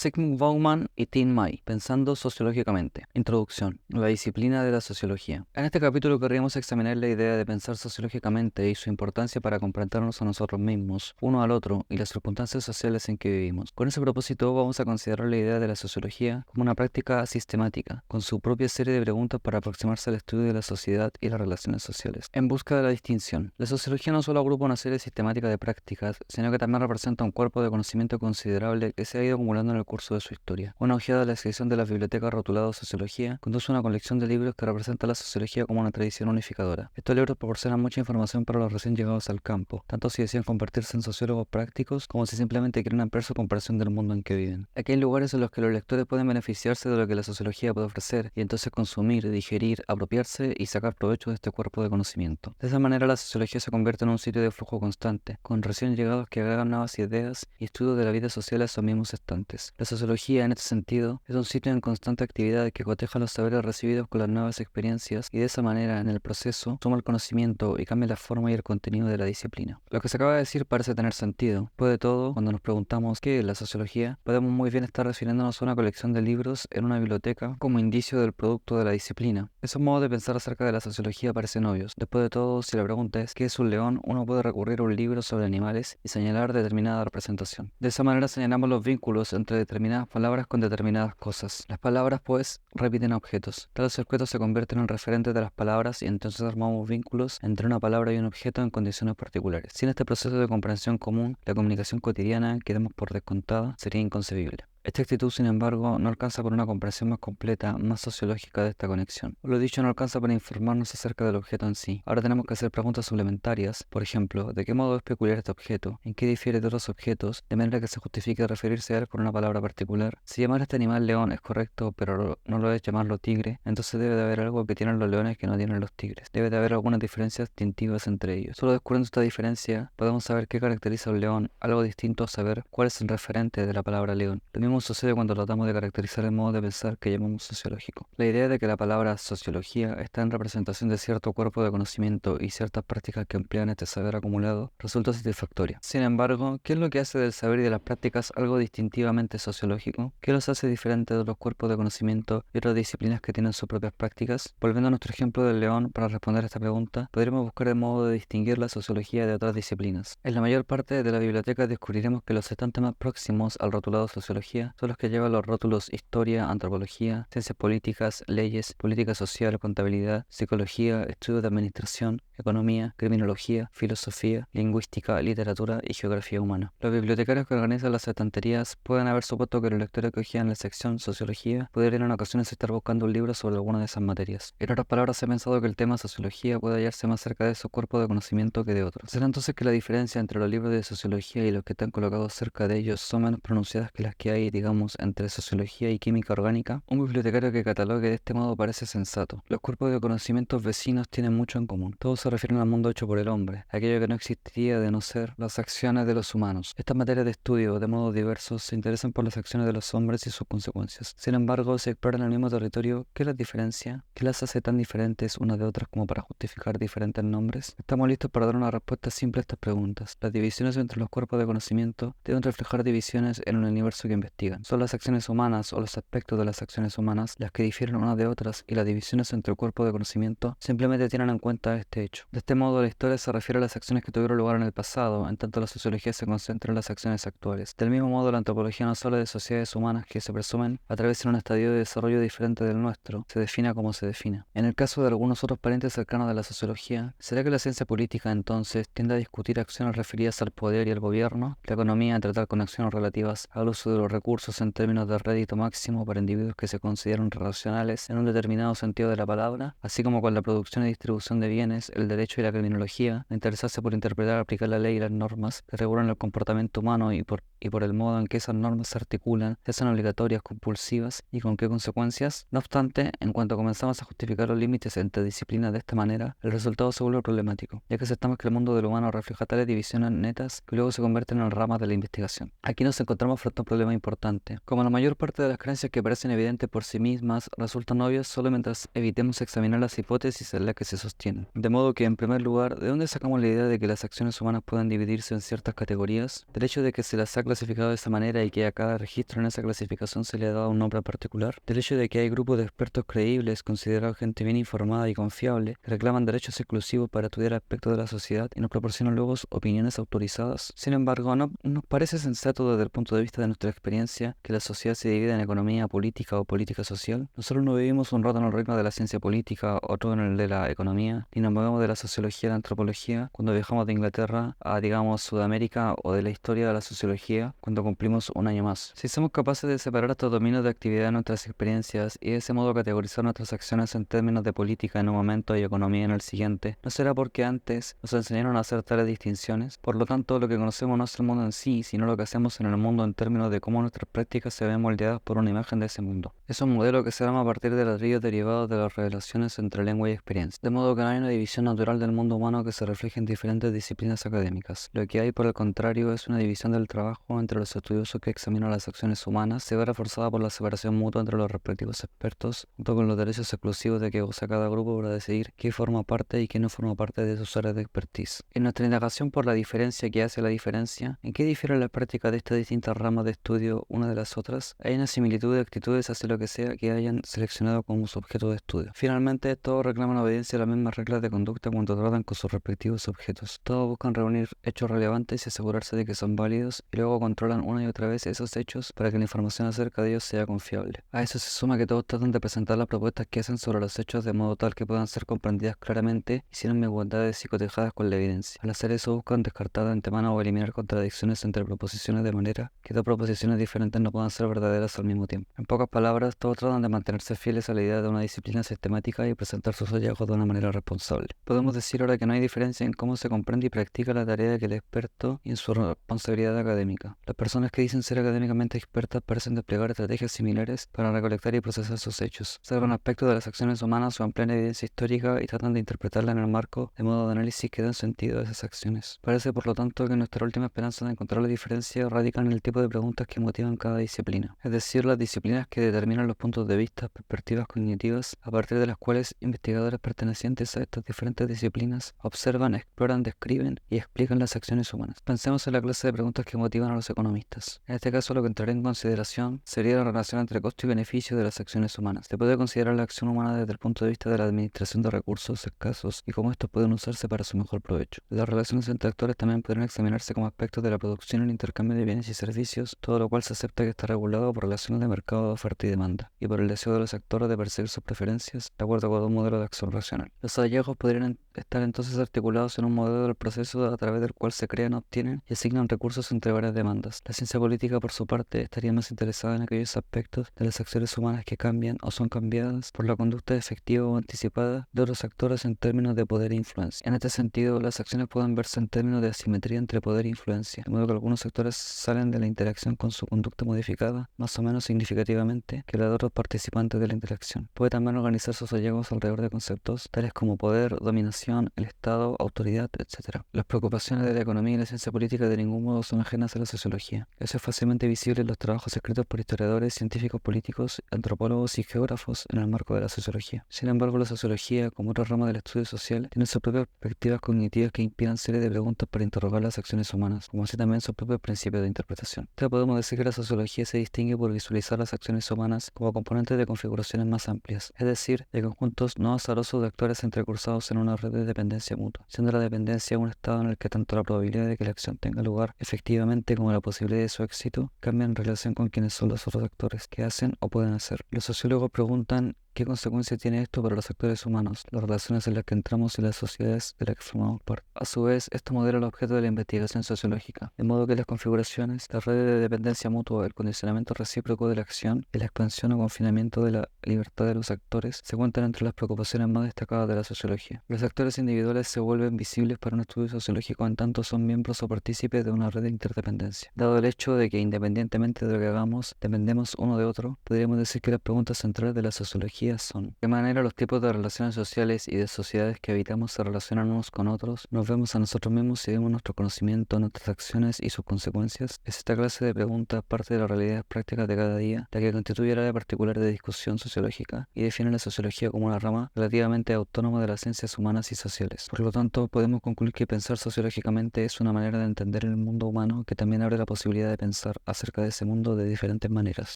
Zygmunt Bauman y Tin May, Pensando sociológicamente. Introducción. La disciplina de la sociología. En este capítulo querríamos examinar la idea de pensar sociológicamente y su importancia para comprendernos a nosotros mismos, uno al otro y las circunstancias sociales en que vivimos. Con ese propósito vamos a considerar la idea de la sociología como una práctica sistemática, con su propia serie de preguntas para aproximarse al estudio de la sociedad y las relaciones sociales. En busca de la distinción. La sociología no solo agrupa una serie sistemática de prácticas, sino que también representa un cuerpo de conocimiento considerable que se ha ido acumulando en el curso de su historia. Una ojeada a la sección de la biblioteca rotulada Sociología conduce a una colección de libros que representa la sociología como una tradición unificadora. Estos libros proporcionan mucha información para los recién llegados al campo, tanto si deciden convertirse en sociólogos prácticos como si simplemente quieren ampliar su comprensión del mundo en que viven. Aquí hay lugares en los que los lectores pueden beneficiarse de lo que la sociología puede ofrecer y entonces consumir, digerir, apropiarse y sacar provecho de este cuerpo de conocimiento. De esa manera la sociología se convierte en un sitio de flujo constante, con recién llegados que agregan nuevas ideas y estudios de la vida social a esos mismos estantes. La sociología, en este sentido, es un sitio en constante actividad que coteja los saberes recibidos con las nuevas experiencias y de esa manera, en el proceso, suma el conocimiento y cambia la forma y el contenido de la disciplina. Lo que se acaba de decir parece tener sentido. Después de todo, cuando nos preguntamos qué es la sociología, podemos muy bien estar refiriéndonos a una colección de libros en una biblioteca como indicio del producto de la disciplina. Esos modos de pensar acerca de la sociología parecen obvios. Después de todo, si la pregunta es ¿qué es un león?, uno puede recurrir a un libro sobre animales y señalar determinada representación. De esa manera señalamos los vínculos entre determinadas palabras con determinadas cosas. Las palabras, pues, repiten objetos. Tales objetos se convierten en referentes de las palabras y entonces armamos vínculos entre una palabra y un objeto en condiciones particulares. Sin este proceso de comprensión común, la comunicación cotidiana, que demos por descontada, sería inconcebible. Esta actitud, sin embargo, no alcanza por una comprensión más completa, más sociológica de esta conexión. Lo dicho no alcanza para informarnos acerca del objeto en sí. Ahora tenemos que hacer preguntas suplementarias, por ejemplo, ¿de qué modo es peculiar este objeto? ¿En qué difiere de otros objetos? De manera que se justifique referirse a él con una palabra particular. Si llamar a este animal león es correcto, pero no lo es llamarlo tigre, entonces debe de haber algo que tienen los leones que no tienen los tigres. Debe de haber algunas diferencias distintivas entre ellos. Solo descubriendo esta diferencia, podemos saber qué caracteriza a un león, algo distinto a saber cuál es el referente de la palabra león. Lo mismo sucede cuando tratamos de caracterizar el modo de pensar que llamamos sociológico. La idea de que la palabra sociología está en representación de cierto cuerpo de conocimiento y ciertas prácticas que emplean este saber acumulado resulta satisfactoria. Sin embargo, ¿qué es lo que hace del saber y de las prácticas algo distintivamente sociológico? ¿Qué los hace diferentes de los cuerpos de conocimiento y otras disciplinas que tienen sus propias prácticas? Volviendo a nuestro ejemplo del león, para responder a esta pregunta, podríamos buscar el modo de distinguir la sociología de otras disciplinas. En la mayor parte de la biblioteca descubriremos que los estantes más próximos al rotulado sociología son los que llevan los rótulos historia, antropología, ciencias políticas, leyes, política social, contabilidad, psicología, estudios de administración, economía, criminología, filosofía, lingüística, literatura y geografía humana. Los bibliotecarios que organizan las estanterías pueden haber supuesto que los lectores que hojean la sección sociología podrían en ocasiones estar buscando un libro sobre alguna de esas materias. En otras palabras, se ha pensado que el tema sociología puede hallarse más cerca de esos cuerpos de conocimiento que de otros. ¿Será entonces que la diferencia entre los libros de sociología y los que están colocados cerca de ellos son menos pronunciadas que las que hay, digamos, entre sociología y química orgánica? Un bibliotecario que catalogue de este modo parece sensato. Los cuerpos de conocimientos vecinos tienen mucho en común. Todos se refieren al mundo hecho por el hombre, aquello que no existiría de no ser las acciones de los humanos. Estas materias de estudio, de modos diversos, se interesan por las acciones de los hombres y sus consecuencias. Sin embargo, se exploran en el mismo territorio. ¿Qué las diferencia? ¿Qué las hace tan diferentes unas de otras como para justificar diferentes nombres? Estamos listos para dar una respuesta simple a estas preguntas. Las divisiones entre los cuerpos de conocimiento deben reflejar divisiones en un universo que investigan. Son las acciones humanas o los aspectos de las acciones humanas las que difieren unas de otras y las divisiones entre el cuerpo de conocimiento simplemente tienen en cuenta este hecho. De este modo, la historia se refiere a las acciones que tuvieron lugar en el pasado, en tanto la sociología se concentra en las acciones actuales. Del mismo modo, la antropología no solo de sociedades humanas que se presumen atraviesan un estadio de desarrollo diferente del nuestro, se defina como se define. En el caso de algunos otros parientes cercanos de la sociología, ¿será que la ciencia política entonces tiende a discutir acciones referidas al poder y al gobierno? La economía a tratar con acciones relativas al uso de los recursos en términos de rédito máximo para individuos que se consideran racionales en un determinado sentido de la palabra, así como con la producción y distribución de bienes, el derecho y la criminología, a interesarse por interpretar y aplicar la ley y las normas que regulan el comportamiento humano y por el modo en que esas normas se articulan, se hacen obligatorias, compulsivas y con qué consecuencias. No obstante, en cuanto comenzamos a justificar los límites entre disciplinas de esta manera, el resultado se vuelve problemático, ya que aceptamos que el mundo del humano refleja tales divisiones netas que luego se convierten en ramas de la investigación. Aquí nos encontramos frente a un problema importante importante. Como la mayor parte de las creencias que parecen evidentes por sí mismas resultan obvias solo mientras evitemos examinar las hipótesis en las que se sostienen. De modo que, en primer lugar, ¿de dónde sacamos la idea de que las acciones humanas puedan dividirse en ciertas categorías? Del hecho de que se las ha clasificado de esa manera y que a cada registro en esa clasificación se le ha dado un nombre particular. Del hecho de que hay grupos de expertos creíbles, considerados gente bien informada y confiable, que reclaman derechos exclusivos para estudiar aspectos de la sociedad y nos proporcionan luego opiniones autorizadas. Sin embargo, no nos parece sensato desde el punto de vista de nuestra experiencia que la sociedad se divide en economía política o política social. Nosotros no vivimos un rato en el reino de la ciencia política, otro en el de la economía, ni nos movemos de la sociología a la antropología cuando viajamos de Inglaterra a, digamos, Sudamérica, o de la historia de la sociología cuando cumplimos un año más. Si somos capaces de separar estos dominios de actividad de nuestras experiencias y de ese modo categorizar nuestras acciones en términos de política en un momento y economía en el siguiente, ¿no será porque antes nos enseñaron a hacer tales distinciones? Por lo tanto, lo que conocemos no es el mundo en sí, sino lo que hacemos en el mundo en términos de cómo nuestras prácticas se ven moldeadas por una imagen de ese mundo. Es un modelo que se arma a partir de ladrillos derivados de las relaciones entre lengua y experiencia, de modo que no hay una división natural del mundo humano que se refleje en diferentes disciplinas académicas. Lo que hay, por el contrario, es una división del trabajo entre los estudiosos que examinan las acciones humanas, se ve reforzada por la separación mutua entre los respectivos expertos, junto con los derechos exclusivos de que goza cada grupo para decidir qué forma parte y qué no forma parte de sus áreas de expertise. En nuestra indagación por la diferencia que hace la diferencia, ¿en qué difiere la práctica de estas distintas ramas de estudio una de las otras? Hay una similitud de actitudes hacia lo que sea que hayan seleccionado como su objeto de estudio. Finalmente, todos reclaman obediencia a las mismas reglas de conducta cuando tratan con sus respectivos objetos. Todos buscan reunir hechos relevantes y asegurarse de que son válidos, y luego controlan una y otra vez esos hechos para que la información acerca de ellos sea confiable. A eso se suma que todos tratan de presentar las propuestas que hacen sobre los hechos de modo tal que puedan ser comprendidas claramente y sin ambigüedades y cotejadas con la evidencia. Al hacer eso buscan descartar de antemano o eliminar contradicciones entre proposiciones de manera que dos proposiciones diferentes no puedan ser verdaderas al mismo tiempo. En pocas palabras, todos tratan de mantenerse fieles a la idea de una disciplina sistemática y presentar sus hallazgos de una manera responsable. Podemos decir ahora que no hay diferencia en cómo se comprende y practica la tarea que el experto y en su responsabilidad académica. Las personas que dicen ser académicamente expertas parecen desplegar estrategias similares para recolectar y procesar sus hechos. Observan aspectos de las acciones humanas o emplean evidencia histórica y tratan de interpretarla en el marco de modo de análisis que dan sentido a esas acciones. Parece, por lo tanto, que nuestra última esperanza de encontrar la diferencia radica en el tipo de preguntas que motivan cada disciplina, es decir, las disciplinas que determinan los puntos de vista, perspectivas cognitivas, a partir de las cuales investigadores pertenecientes a estas diferentes disciplinas observan, exploran, describen y explican las acciones humanas. Pensemos en la clase de preguntas que motivan a los economistas. En este caso, lo que entraría en consideración sería la relación entre costo y beneficio de las acciones humanas. Se puede considerar la acción humana desde el punto de vista de la administración de recursos escasos y cómo estos pueden usarse para su mejor provecho. Las relaciones entre actores también podrían examinarse como aspectos de la producción y el intercambio de bienes y servicios, todo lo cual se acepta que está regulado por relaciones de mercado de oferta y demanda, y por el deseo de los actores de perseguir sus preferencias de acuerdo con un modelo de acción racional. Los hallazgos podrían estar entonces articulados en un modelo del proceso a través del cual se crean, obtienen y asignan recursos entre varias demandas. La ciencia política, por su parte, estaría más interesada en aquellos aspectos de las acciones humanas que cambian o son cambiadas por la conducta efectiva o anticipada de otros actores en términos de poder e influencia. En este sentido, las acciones pueden verse en términos de asimetría entre poder e influencia, de modo que algunos sectores salen de la interacción con su conducta modificada más o menos significativamente que la de otros participantes de la interacción. Puede también organizar sus hallazgos alrededor de conceptos tales como poder, dominación, el Estado, autoridad, etc. Las preocupaciones de la economía y la ciencia política de ningún modo son ajenas a la sociología. Eso es fácilmente visible en los trabajos escritos por historiadores, científicos políticos, antropólogos y geógrafos en el marco de la sociología. Sin embargo, la sociología, como otra rama del estudio social, tiene sus propias perspectivas cognitivas que inspiran series de preguntas para interrogar las acciones humanas, como así también sus propios principios de interpretación. Entonces podemos decir que la sociología se distingue por visualizar las acciones humanas como componentes de configuraciones más amplias, es decir, de conjuntos no azarosos de actores entrecruzados en una red de dependencia mutua, siendo la dependencia un estado en el que tanto la probabilidad de que la acción tenga lugar efectivamente como la posibilidad de su éxito cambian en relación con quienes son los otros actores que hacen o pueden hacer. Los sociólogos preguntan ¿qué consecuencias tiene esto para los actores humanos, las relaciones en las que entramos y las sociedades de las que formamos parte? A su vez, esto modela el objeto de la investigación sociológica, de modo que las configuraciones, las redes de dependencia mutua, el condicionamiento recíproco de la acción y la expansión o confinamiento de la libertad de los actores se cuentan entre las preocupaciones más destacadas de la sociología. Los actores individuales se vuelven visibles para un estudio sociológico en tanto son miembros o partícipes de una red de interdependencia. Dado el hecho de que independientemente de lo que hagamos, dependemos uno de otro, podríamos decir que las preguntas centrales de la sociología sociología son: de qué manera los tipos de relaciones sociales y de sociedades que habitamos se relacionan unos con otros, nos vemos a nosotros mismos y vemos nuestro conocimiento, nuestras acciones y sus consecuencias. Es esta clase de preguntas parte de las realidades prácticas de cada día, la que constituye el área particular de discusión sociológica y define la sociología como una rama relativamente autónoma de las ciencias humanas y sociales. Por lo tanto, podemos concluir que pensar sociológicamente es una manera de entender el mundo humano que también abre la posibilidad de pensar acerca de ese mundo de diferentes maneras.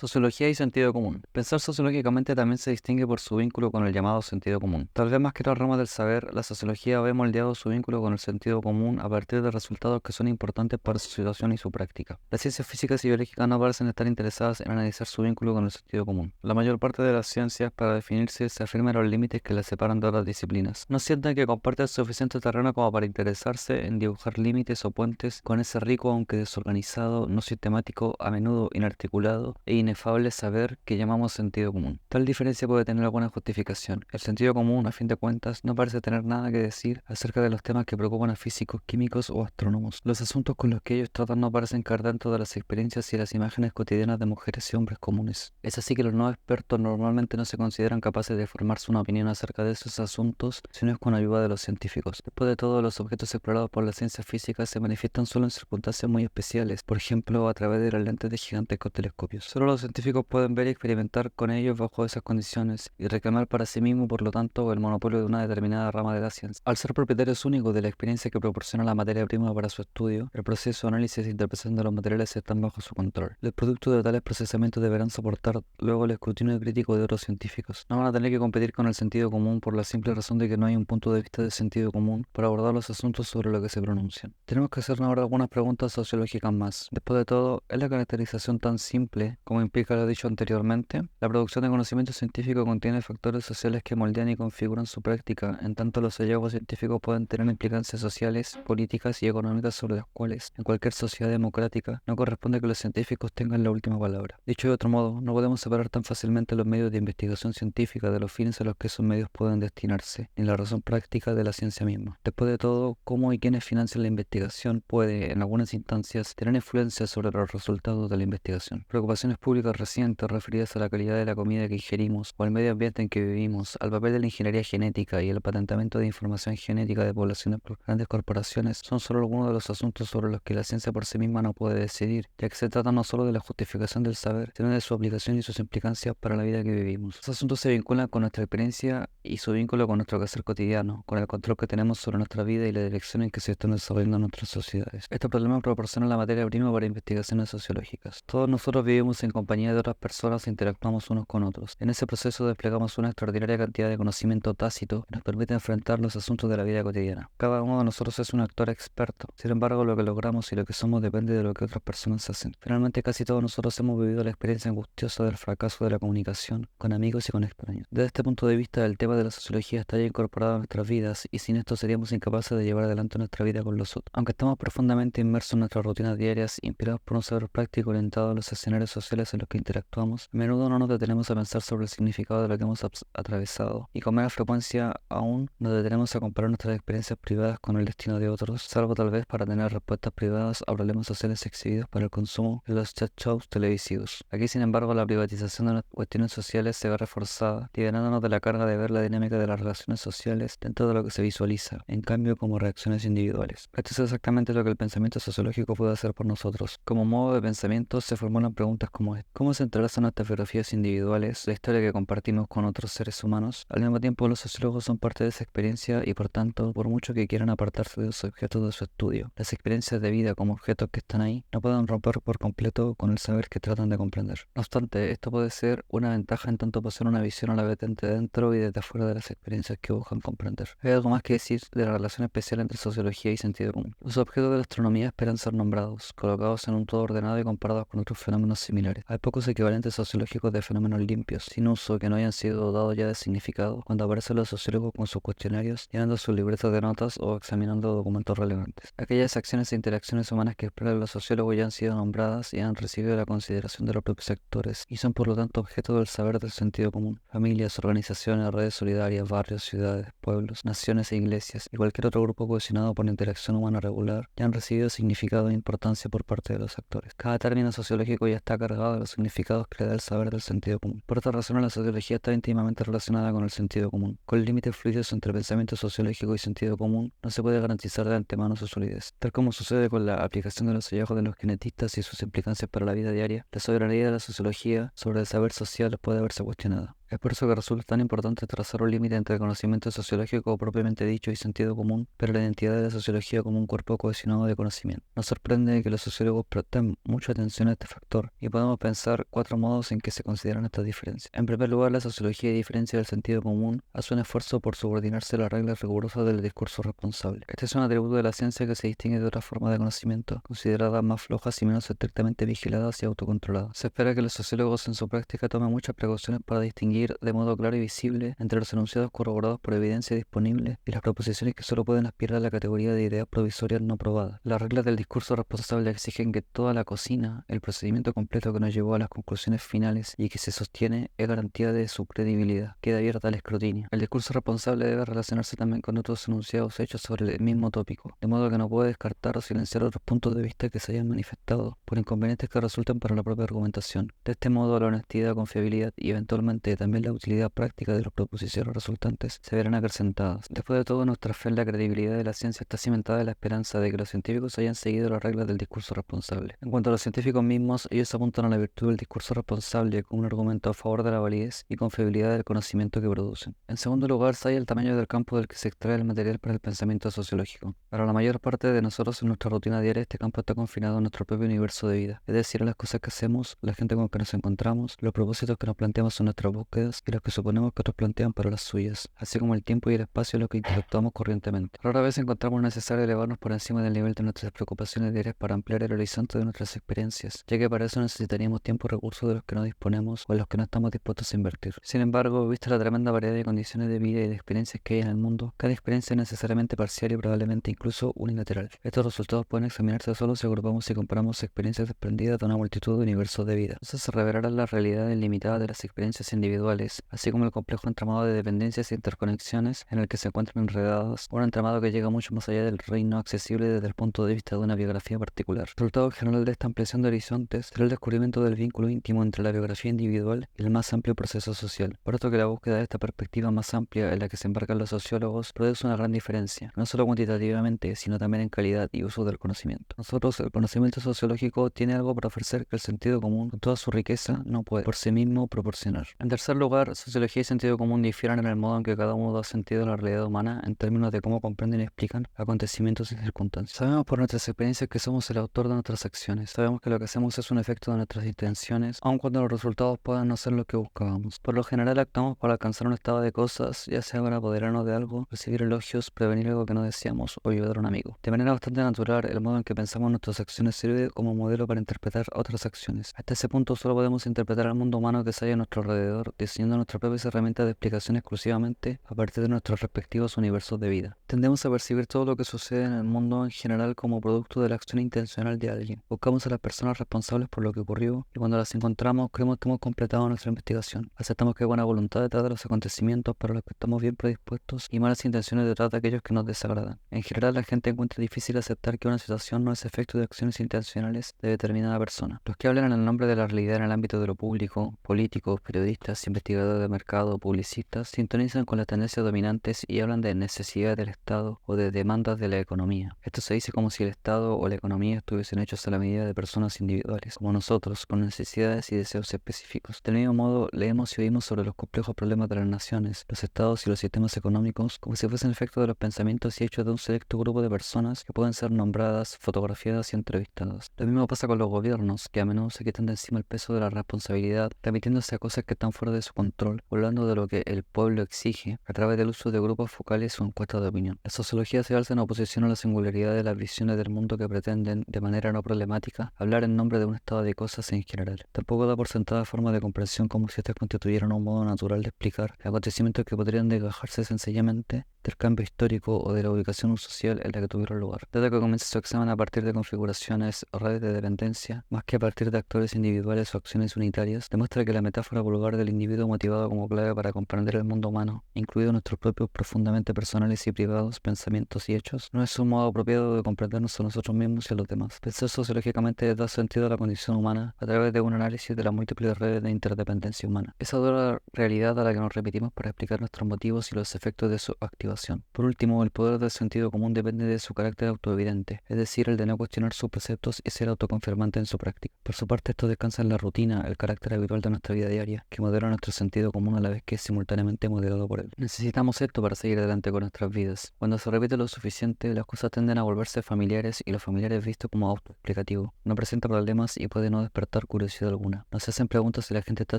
Sociología y sentido común. Pensar sociológicamente también se distingue por su vínculo con el llamado sentido común. Tal vez más que otras ramas del saber, la sociología ve moldeado su vínculo con el sentido común a partir de resultados que son importantes para su situación y su práctica. Las ciencias físicas y biológicas no parecen estar interesadas en analizar su vínculo con el sentido común. La mayor parte de las ciencias, para definirse, se afirman los límites que las separan de otras disciplinas. No sienten que comparten suficiente terreno como para interesarse en dibujar límites o puentes con ese rico, aunque desorganizado, no sistemático, a menudo inarticulado e inefable saber que llamamos sentido común. Tal diferencia puede tener alguna justificación. El sentido común, a fin de cuentas, no parece tener nada que decir acerca de los temas que preocupan a físicos, químicos o astrónomos. Los asuntos con los que ellos tratan no parecen caer dentro de las experiencias y las imágenes cotidianas de mujeres y hombres comunes. Es así que los no expertos normalmente no se consideran capaces de formarse una opinión acerca de esos asuntos, si no es con ayuda de los científicos. Después de todo, los objetos explorados por las ciencias físicas se manifiestan solo en circunstancias muy especiales, por ejemplo, a través de las lentes de gigantescos telescopios. Solo los científicos pueden ver y experimentar con ellos bajo esas condiciones y reclamar para sí mismo, por lo tanto, el monopolio de una determinada rama de la ciencia. Al ser propietarios únicos de la experiencia que proporciona la materia prima para su estudio, el proceso, análisis e interpretación de los materiales están bajo su control. Los productos de tales procesamientos deberán soportar luego el escrutinio crítico de otros científicos. No van a tener que competir con el sentido común por la simple razón de que no hay un punto de vista de sentido común para abordar los asuntos sobre lo que se pronuncian. Tenemos que hacernos ahora algunas preguntas sociológicas más. Después de todo, ¿es la caracterización tan simple como implica lo dicho anteriormente? La producción de conocimiento científico contiene factores sociales que moldean y configuran su práctica, en tanto los hallazgos científicos pueden tener implicancias sociales, políticas y económicas sobre las cuales, en cualquier sociedad democrática, no corresponde que los científicos tengan la última palabra. Dicho de otro modo, no podemos separar tan fácilmente los medios de investigación científica de los fines a los que esos medios pueden destinarse, ni la razón práctica de la ciencia misma. Después de todo, cómo y quiénes financian la investigación puede, en algunas instancias, tener influencia sobre los resultados de la investigación. Preocupaciones públicas recientes referidas a la calidad de la comida que ingerimos o al medio ambiente en que vivimos, al papel de la ingeniería genética y el patentamiento de información genética de poblaciones por grandes corporaciones son solo algunos de los asuntos sobre los que la ciencia por sí misma no puede decidir, ya que se trata no solo de la justificación del saber, sino de su aplicación y sus implicancias para la vida que vivimos. Los asuntos se vinculan con nuestra experiencia y su vínculo con nuestro quehacer cotidiano, con el control que tenemos sobre nuestra vida y la dirección en que se están desarrollando nuestras sociedades. Estos problemas proporcionan la materia prima para investigaciones sociológicas. Todos nosotros vivimos en compañía de otras personas e interactuamos unos con otros. En ese proceso desplegamos una extraordinaria cantidad de conocimiento tácito que nos permite enfrentar los asuntos de la vida cotidiana. Cada uno de nosotros es un actor experto. Sin embargo, lo que logramos y lo que somos depende de lo que otras personas hacen. Finalmente, casi todos nosotros hemos vivido la experiencia angustiosa del fracaso de la comunicación con amigos y con extraños. Desde este punto de vista, el tema de la sociología está ya incorporado a nuestras vidas y sin esto seríamos incapaces de llevar adelante nuestra vida con los otros. Aunque estamos profundamente inmersos en nuestras rutinas diarias, inspirados por un saber práctico orientado a los escenarios sociales en los que interactuamos, a menudo no nos detenemos a pensar sobre el significado de lo que hemos atravesado y con menos frecuencia aún nos detenemos a comparar nuestras experiencias privadas con el destino de otros, salvo tal vez para tener respuestas privadas a problemas sociales exhibidos para el consumo de los chat shows televisivos. Aquí, sin embargo, la privatización de las cuestiones sociales se ve reforzada, liberándonos de la carga de ver la dinámica de las relaciones sociales dentro de lo que se visualiza, en cambio como reacciones individuales. Esto es exactamente lo que el pensamiento sociológico puede hacer por nosotros. Como modo de pensamiento se formulan preguntas como esta: ¿cómo se entrelazan nuestras biografías individuales, la historia que compartimos con otros seres humanos? Al mismo tiempo, los sociólogos son parte de esa experiencia y por tanto, por mucho que quieran apartarse de los objetos de su estudio, las experiencias de vida como objetos que están ahí no pueden romper por completo con el saber que tratan de comprender. No obstante, esto puede ser una ventaja en tanto posee una visión a la vez desde dentro y desde afuera de las experiencias que buscan comprender. Hay algo más que decir de la relación especial entre sociología y sentido común. Los objetos de la astronomía esperan ser nombrados, colocados en un todo ordenado y comparados con otros fenómenos similares. Hay pocos equivalentes sociológicos de fenómenos limpios, sin uso, que no hayan sido dados ya de significado, cuando aparecen los sociólogos con sus cuestionarios, llenando sus libretas de notas o examinando documentos relevantes. Aquellas acciones e interacciones humanas que exploran los sociólogos ya han sido nombradas y han recibido la consideración de los propios sectores, y son por lo tanto objeto del saber del sentido común. Familias, organizaciones, redes solidarias, barrios, ciudades, pueblos, naciones e iglesias, y cualquier otro grupo cohesionado por la interacción humana regular, ya han recibido significado e importancia por parte de los actores. Cada término sociológico ya está cargado de los significados que le da el saber del sentido común. Por esta razón, la sociología está íntimamente relacionada con el sentido común. Con límites fluidos entre pensamiento sociológico y sentido común, no se puede garantizar de antemano su solidez. Tal como sucede con la aplicación de los hallazgos de los genetistas y sus implicancias para la vida diaria, la soberanía de la sociología sobre el saber social puede verse cuestionada. Es por eso que resulta tan importante trazar un límite entre el conocimiento sociológico propiamente dicho y sentido común, pero la identidad de la sociología como un cuerpo cohesionado de conocimiento. Nos sorprende que los sociólogos presten mucha atención a este factor y podemos pensar 4 modos en que se consideran estas diferencias. En primer lugar, la sociología diferencia del sentido común, hace un esfuerzo por subordinarse a las reglas rigurosas del discurso responsable. Este es un atributo de la ciencia que se distingue de otras formas de conocimiento, consideradas más flojas y menos estrictamente vigiladas y autocontroladas. Se espera que los sociólogos en su práctica tomen muchas precauciones para distinguir de modo claro y visible entre los enunciados corroborados por evidencia disponible y las proposiciones que solo pueden aspirar a la categoría de ideas provisorias no probadas. Las reglas del discurso responsable exigen que toda la cocina, el procedimiento completo que nos llevó a las conclusiones finales y que se sostiene, es garantía de su credibilidad. Queda abierta al escrutinio. El discurso responsable debe relacionarse también con otros enunciados hechos sobre el mismo tópico, de modo que no puede descartar o silenciar otros puntos de vista que se hayan manifestado por inconvenientes que resultan para la propia argumentación. De este modo, la honestidad, confiabilidad y eventualmente también la utilidad práctica de las proposiciones resultantes se verán acrecentadas. Después de todo, nuestra fe en la credibilidad de la ciencia está cimentada en la esperanza de que los científicos hayan seguido las reglas del discurso responsable. En cuanto a los científicos mismos, ellos apuntan a la virtud del discurso responsable como un argumento a favor de la validez y confiabilidad del conocimiento que producen. En segundo lugar, se halla el tamaño del campo del que se extrae el material para el pensamiento sociológico. Para la mayor parte de nosotros en nuestra rutina diaria, este campo está confinado a nuestro propio universo de vida, es decir, a las cosas que hacemos, la gente con la que nos encontramos, los propósitos que nos planteamos en nuestras búsquedas y los que suponemos que otros plantean para las suyas, así como el tiempo y el espacio en los que interactuamos corrientemente. Rara vez encontramos necesario elevarnos por encima del nivel de nuestras preocupaciones diarias para ampliar el horizonte de nuestras experiencias, ya que para eso necesitaríamos tiempo y recursos de los que no disponemos o en los que no estamos dispuestos a invertir. Sin embargo, vista la tremenda variedad de condiciones de vida y de experiencias que hay en el mundo, cada experiencia es necesariamente parcial y probablemente incluso unilateral. Estos resultados pueden examinarse solo si agrupamos y comparamos experiencias desprendidas de una multitud de universos de vida. Entonces se revelará la realidad ilimitada de las experiencias individuales, así como el complejo entramado de dependencias e interconexiones en el que se encuentran enredadas, un entramado que llega mucho más allá del reino accesible desde el punto de vista de una biografía particular. El resultado general de esta ampliación de horizontes será el descubrimiento del vínculo íntimo entre la biografía individual y el más amplio proceso social. Por esto que la búsqueda de esta perspectiva más amplia en la que se embarcan los sociólogos produce una gran diferencia, no solo cuantitativamente, sino también en calidad y uso del conocimiento. Nosotros, el conocimiento sociológico tiene algo para ofrecer que el sentido común, con toda su riqueza, no puede por sí mismo proporcionar. En tercer lugar, sociología y sentido común difieren en el modo en que cada uno da sentido a la realidad humana en términos de cómo comprenden y explican acontecimientos y circunstancias. Sabemos por nuestras experiencias que somos el autor de nuestras acciones. Sabemos que lo que hacemos es un efecto de nuestras intenciones, aun cuando los resultados puedan no ser lo que buscábamos. Por lo general actuamos para alcanzar un estado de cosas, ya sea para apoderarnos de algo, recibir elogios, prevenir algo que no deseamos o ayudar a un amigo. De manera bastante natural, el modo en que pensamos nuestras acciones sirve como modelo para interpretar otras acciones. Hasta ese punto solo podemos interpretar al mundo humano que se halla a nuestro alrededor, diseñando nuestras propias herramientas de explicación exclusivamente a partir de nuestros respectivos universos de vida. Tendemos a percibir todo lo que sucede en el mundo en general como producto de la acción intencional de alguien. Buscamos a las personas responsables por lo que ocurrió y cuando las encontramos creemos que hemos completado nuestra investigación. Aceptamos que hay buena voluntad detrás de los acontecimientos para los que estamos bien predispuestos y malas intenciones detrás de aquellos que nos desagradan. En general, la gente encuentra difícil aceptar que una situación no es efecto de acciones intencionales de determinada persona. Los que hablan en el nombre de la realidad en el ámbito de lo público, políticos, periodistas, investigadores de mercado, publicistas, sintonizan con las tendencias dominantes y hablan de necesidades del Estado o de demandas de la economía. Esto se dice como si el Estado o la economía estuviesen hechos a la medida de personas individuales, como nosotros, con necesidades y deseos específicos. Del mismo modo, leemos y oímos sobre los complejos problemas de las naciones, los estados y los sistemas económicos como si fuesen efecto de los pensamientos y hechos de un selecto grupo de personas que pueden ser nombradas, fotografiadas y entrevistadas. Lo mismo pasa con los gobiernos, que a menudo se quitan de encima el peso de la responsabilidad, remitiéndose a cosas que están fuera de su control, hablando de lo que el pueblo exige a través del uso de grupos focales o encuestas de opinión. La sociología se alza en oposición a la singularidad de las visiones del mundo que pretenden, de manera no problemática, hablar en nombre de un estado de cosas en general. Tampoco da por sentada forma de comprensión como si estas constituyeran un modo natural de explicar acontecimientos que podrían desgajarse sencillamente del cambio histórico o de la ubicación social en la que tuvieron lugar. Dado que comienza su examen a partir de configuraciones o redes de dependencia, más que a partir de actores individuales o acciones unitarias, demuestra que la metáfora vulgar del individuo motivado como clave para comprender el mundo humano, incluidos nuestros propios profundamente personales y privados pensamientos y hechos, no es un modo apropiado de comprendernos a nosotros mismos y a los demás. Pensar sociológicamente da sentido a la condición humana a través de un análisis de las múltiples redes de interdependencia humana. Esa dura realidad a la que nos repetimos para explicar nuestros motivos y los efectos de su activación. Por último, el poder del sentido común depende de su carácter autoevidente, es decir, el de no cuestionar sus preceptos y ser autoconfirmante en su práctica. Por su parte, esto descansa en la rutina, el carácter habitual de nuestra vida diaria, que modela nuestro sentido común a la vez que es simultáneamente modelado por él. Necesitamos esto para seguir adelante con nuestras vidas. Cuando se repite lo suficiente, las cosas tienden a volverse familiares y lo familiar es visto como autoexplicativo. No presenta problemas y puede no despertar curiosidad alguna. Nos hacen preguntas si la gente está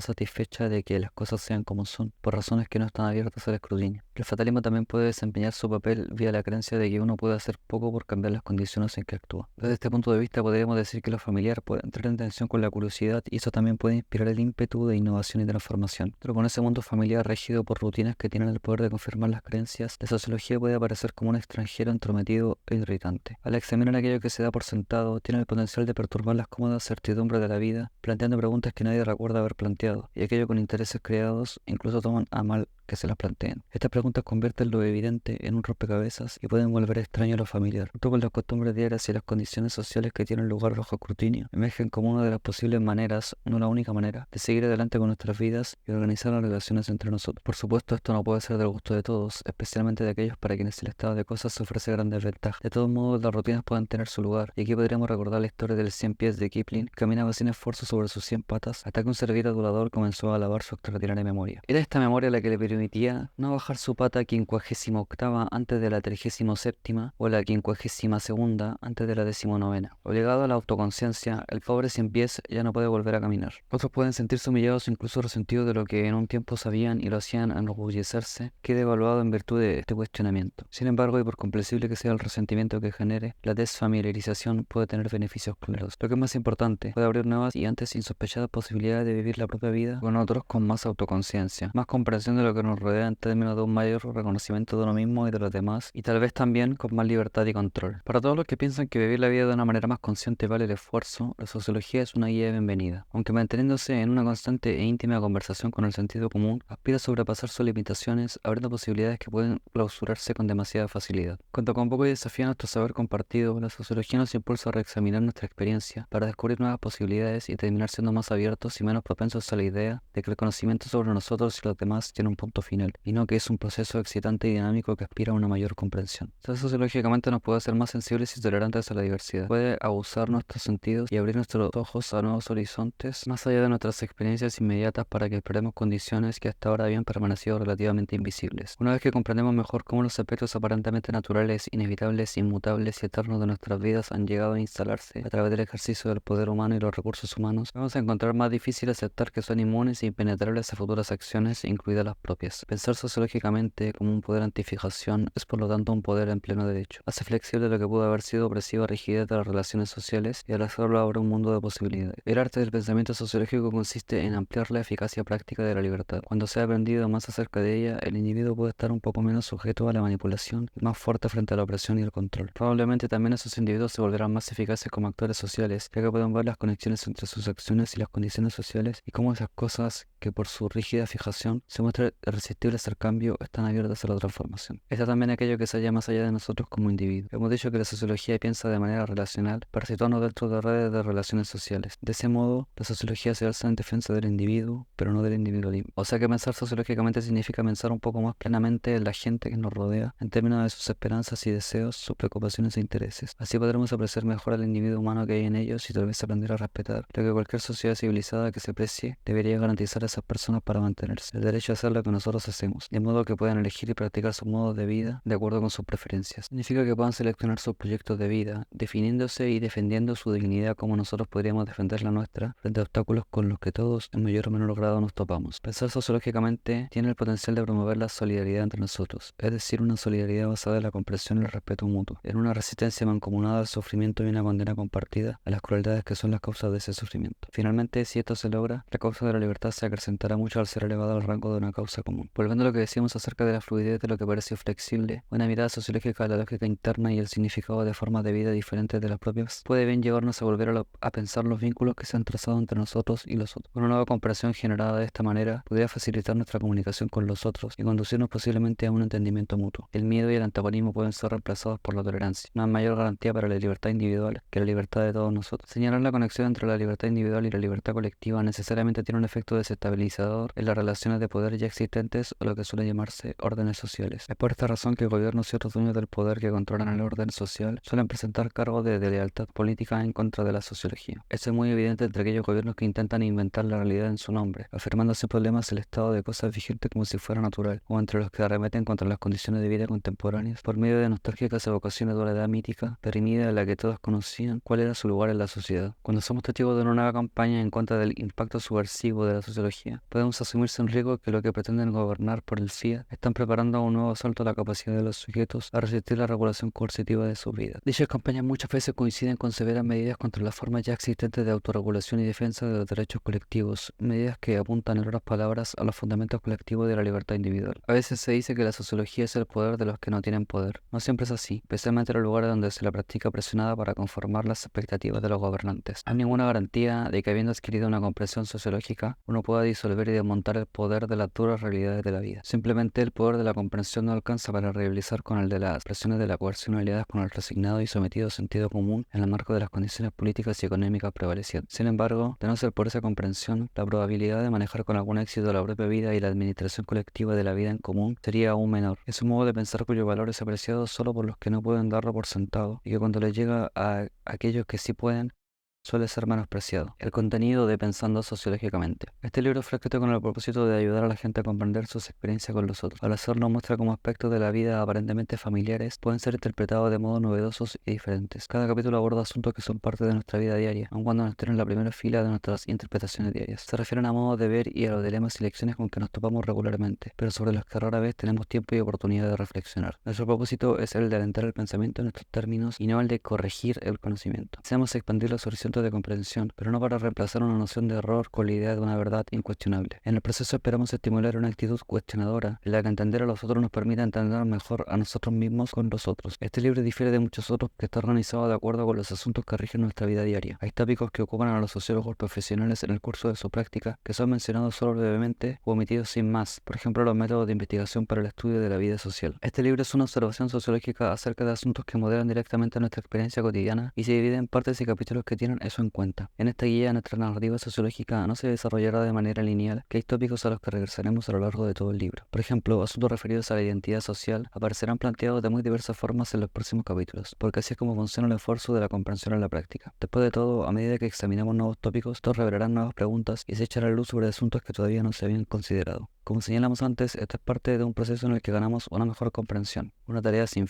satisfecha de que las cosas sean como son, por razones que no están abiertas al escrutinio. El fatalismo también puede desempeñar su papel vía la creencia de que uno puede hacer poco por cambiar las condiciones en que actúa. Desde este punto de vista podríamos decir que lo familiar puede entrar en tensión con la curiosidad y eso también puede inspirar el ímpetu de innovación y transformación. Pero con ese mundo familiar regido por rutinas que tienen el poder de confirmar las creencias, la sociología puede aparecer como un extranjero entrometido e irritante. Al examinar aquello que se da por sentado, tiene el potencial de perturbar las cómodas certidumbres de la vida, planteando preguntas que nadie recuerda haber planteado, y aquello con intereses creados incluso toman a mal que se las planteen. Estas preguntas convierten lo evidente en un rompecabezas y pueden volver extraño a lo familiar. Junto con las costumbres diarias y las condiciones sociales que tienen lugar bajo escrutinio, emergen como una de las posibles maneras, no la única manera, de seguir adelante con nuestras vidas y organizar las relaciones entre nosotros. Por supuesto, esto no puede ser del gusto de todos, especialmente de aquellos para quienes el estado de cosas ofrece grandes ventajas. De todos modos, las rutinas pueden tener su lugar, y aquí podríamos recordar la historia del 100 pies de Kipling, que caminaba sin esfuerzo sobre sus 100 patas, hasta que un servir adulador comenzó a alabar su extraordinaria memoria. Era esta memoria la que le permitía no bajar su pata 58ª antes de la 37ª o la 52ª antes de la 19ª. Obligado a la autoconciencia, el pobre 100 pies ya no puede volver a caminar. Otros pueden sentirse humillados o incluso resentidos de lo que en un tiempo sabían y lo hacían enorgullecerse, queda evaluado en virtud de este cuestionamiento. Sin embargo, y por comprensible que sea el resentimiento que genere, la desfamiliarización puede tener beneficios claros. Lo que es más importante, puede abrir nuevas y antes insospechadas posibilidades de vivir la propia vida con otros con más autoconciencia, más comprensión de lo que nos rodea en términos de un mayor reconocimiento de uno mismo y de los demás, y tal vez también con más libertad y control. Para todos los que piensan que vivir la vida de una manera más consciente vale el esfuerzo, la sociología es una guía de bienvenida. Aunque manteniéndose en una constante e íntima conversación con el sentido común, aspira a sobrepasar sus limitaciones, abriendo posibilidades que pueden clausurarse con demasiada facilidad. Cuando convoca y desafía nuestro saber compartido, la sociología nos impulsa a reexaminar nuestra experiencia para descubrir nuevas posibilidades y terminar siendo más abiertos y menos propensos a la idea de que el conocimiento sobre nosotros y los demás tiene un punto final, y no que es un proceso excitante y dinámico que aspira a una mayor comprensión. Esto sociológicamente nos puede hacer más sensibles y tolerantes a la diversidad, puede abusar nuestros sentidos y abrir nuestros ojos a nuevos horizontes más allá de nuestras experiencias inmediatas para que exploremos condiciones que hasta ahora habían permanecido relativamente invisibles. Una vez que comprendemos mejor cómo los aspectos aparentemente naturales, inevitables, inmutables y eternos de nuestras vidas han llegado a instalarse a través del ejercicio del poder humano y los recursos humanos, vamos a encontrar más difícil aceptar que son inmunes e impenetrables a futuras acciones, incluidas las propias. Pensar sociológicamente como un poder antifijación es por lo tanto un poder en pleno derecho. Hace flexible lo que pudo haber sido opresiva rigidez de las relaciones sociales y al hacerlo abre un mundo de posibilidades. El arte del pensamiento sociológico consiste en ampliar la eficacia práctica de la libertad. Cuando se ha aprendido más acerca de ella, el individuo puede estar un poco menos sujeto a la manipulación y más fuerte frente a la opresión y el control. Probablemente también esos individuos se volverán más eficaces como actores sociales, ya que pueden ver las conexiones entre sus acciones y las condiciones sociales y cómo esas cosas que por su rígida fijación se muestran irresistibles al cambio están abiertas a la transformación. Está también aquello que se halla más allá de nosotros como individuos. Hemos dicho que la sociología piensa de manera relacional para situarnos dentro de redes de relaciones sociales. De ese modo, la sociología se alza en defensa del individuo, pero no del individualismo. O sea que pensar sociológicamente significa pensar un poco más plenamente en la gente que nos rodea, en términos de sus esperanzas y deseos, sus preocupaciones e intereses. Así podremos apreciar mejor al individuo humano que hay en ellos y tal vez aprender a respetar lo que cualquier sociedad civilizada que se precie debería garantizar a esas personas para mantenerse. El derecho a hacer lo que nosotros hacemos, de modo que puedan elegir y practicar sus modos de vida de acuerdo con sus preferencias. Significa que puedan seleccionar sus proyectos de vida, definiéndose y defendiendo su dignidad como nosotros podríamos defender la nuestra frente a obstáculos con los que todos en mayor o menor grado nos topamos. Pensar sociológicamente tiene el potencial de promover la solidaridad entre nosotros, es decir, una solidaridad basada en la comprensión y el respeto mutuo, en una resistencia mancomunada al sufrimiento y una condena compartida a las crueldades que son las causas de ese sufrimiento. Finalmente, si esto se logra, la causa de la libertad se acrecentará mucho al ser elevada al rango de una causa común. común. Volviendo a lo que decíamos acerca de la fluidez de lo que parece flexible, una mirada sociológica a la lógica interna y el significado de formas de vida diferentes de las propias puede bien llevarnos a volver a pensar los vínculos que se han trazado entre nosotros y los otros. Una nueva comprensión generada de esta manera podría facilitar nuestra comunicación con los otros y conducirnos posiblemente a un entendimiento mutuo. El miedo y el antagonismo pueden ser reemplazados por la tolerancia, una mayor garantía para la libertad individual que la libertad de todos nosotros. Señalar la conexión entre la libertad individual y la libertad colectiva necesariamente tiene un efecto desestabilizador en las relaciones de poder ya existentes o lo que suele llamarse órdenes sociales. Es por esta razón que gobiernos y otros dueños del poder que controlan el orden social suelen presentar cargos de lealtad política en contra de la sociología. Eso es muy evidente entre aquellos gobiernos que intentan inventar la realidad en su nombre, afirmando sin problemas el estado de cosas vigente como si fuera natural, o entre los que arremeten contra las condiciones de vida contemporáneas por medio de nostálgicas evocaciones de una edad mítica, perimida en la que todos conocían cuál era su lugar en la sociedad. Cuando somos testigos de una nueva campaña en contra del impacto subversivo de la sociología, podemos asumirse un riesgo que lo que pretenden gobernar por el FIA están preparando un nuevo asalto a la capacidad de los sujetos a resistir la regulación coercitiva de su vida. Dichas campañas muchas veces coinciden con severas medidas contra las formas ya existentes de autorregulación y defensa de los derechos colectivos, medidas que apuntan en otras palabras a los fundamentos colectivos de la libertad individual. A veces se dice que la sociología es el poder de los que no tienen poder. No siempre es así, especialmente en los lugares donde se la practica presionada para conformar las expectativas de los gobernantes. No hay ninguna garantía de que habiendo adquirido una comprensión sociológica, uno pueda disolver y desmontar el poder de las duras realidades de la vida. Simplemente el poder de la comprensión no alcanza para rivalizar con el de las presiones de la coerción aliadas con el resignado y sometido sentido común en el marco de las condiciones políticas y económicas prevalecientes. Sin embargo, de no ser por esa comprensión, la probabilidad de manejar con algún éxito la propia vida y la administración colectiva de la vida en común sería aún menor. Es un modo de pensar cuyo valor es apreciado solo por los que no pueden darlo por sentado y que cuando les llega a aquellos que sí pueden, suele ser menospreciado. El contenido de Pensando Sociológicamente. Este libro fue escrito con el propósito de ayudar a la gente a comprender sus experiencias con los otros. Al hacerlo muestra cómo aspectos de la vida aparentemente familiares pueden ser interpretados de modos novedosos y diferentes. Cada capítulo aborda asuntos que son parte de nuestra vida diaria, aun cuando no estén en la primera fila de nuestras interpretaciones diarias. Se refieren a modos de ver y a los dilemas y lecciones con que nos topamos regularmente, pero sobre los que rara vez tenemos tiempo y oportunidad de reflexionar. Nuestro propósito es el de alentar el pensamiento en estos términos y no el de corregir el conocimiento. Deseamos expandir los horizontes de comprensión, pero no para reemplazar una noción de error con la idea de una verdad incuestionable. En el proceso esperamos estimular una actitud cuestionadora, en la que entender a los otros nos permita entender mejor a nosotros mismos con los otros. Este libro difiere de muchos otros que está organizado de acuerdo con los asuntos que rigen nuestra vida diaria. Hay tópicos que ocupan a los sociólogos profesionales en el curso de su práctica, que son mencionados solo brevemente o omitidos sin más, por ejemplo los métodos de investigación para el estudio de la vida social. Este libro es una observación sociológica acerca de asuntos que modelan directamente nuestra experiencia cotidiana y se divide en partes y capítulos que tienen eso en cuenta. En esta guía, nuestra narrativa sociológica no se desarrollará de manera lineal, que hay tópicos a los que regresaremos a lo largo de todo el libro. Por ejemplo, asuntos referidos a la identidad social aparecerán planteados de muy diversas formas en los próximos capítulos, porque así es como funciona el esfuerzo de la comprensión en la práctica. Después de todo, a medida que examinamos nuevos tópicos, estos revelarán nuevas preguntas y se echará luz sobre asuntos que todavía no se habían considerado. Como señalamos antes, esto es parte de un proceso en el que ganamos una mejor comprensión, una tarea sin